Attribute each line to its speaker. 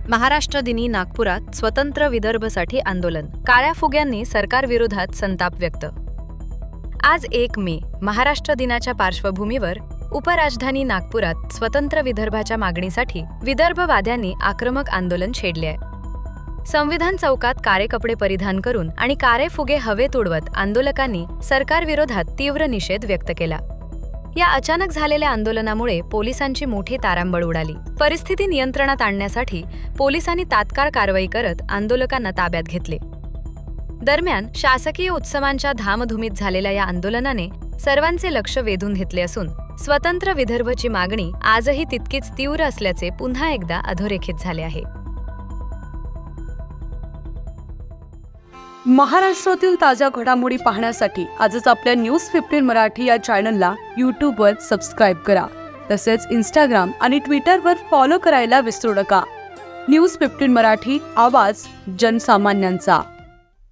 Speaker 1: महाराष्ट्र दिनी नागपुरात स्वतंत्र विदर्भसाठी आंदोलन, काळ्या फुग्यांनी सरकारविरोधात संताप व्यक्त. आज 1 मे महाराष्ट्र दिनाच्या पार्श्वभूमीवर उपराजधानी नागपुरात स्वतंत्र विदर्भाच्या मागणीसाठी विदर्भवाद्यांनी आक्रमक आंदोलन छेडले आहे. संविधान चौकात काळे कपडे परिधान करून आणि काळे फुगे हवेत उडवत आंदोलकांनी सरकारविरोधात तीव्र निषेध व्यक्त केला. या अचानक झालेल्या आंदोलनामुळे पोलिसांची मोठी तारांबळ उडाली. परिस्थिती नियंत्रणात आणण्यासाठी पोलिसांनी तात्काळ कारवाई करत आंदोलकांना ताब्यात घेतले. दरम्यान शासकीय उत्सवांच्या धामधुमीत झालेल्या या आंदोलनाने सर्वांचे लक्ष वेधून घेतले असून स्वतंत्र विदर्भची मागणी आजही तितकीच तीव्र असल्याचे पुन्हा एकदा अधोरेखित झाले आहे.
Speaker 2: महाराष्ट्रातील ताज्या घडामोडी पाहण्यासाठी आजच आपल्या न्यूज15 मराठी या चॅनलला यूट्यूबवर सबस्क्राईब करा. तसेच इंस्टाग्राम आणि ट्विटरवर फॉलो करायला विसरू नका. न्यूज15 मराठी, आवाज जनसामान्यांचा.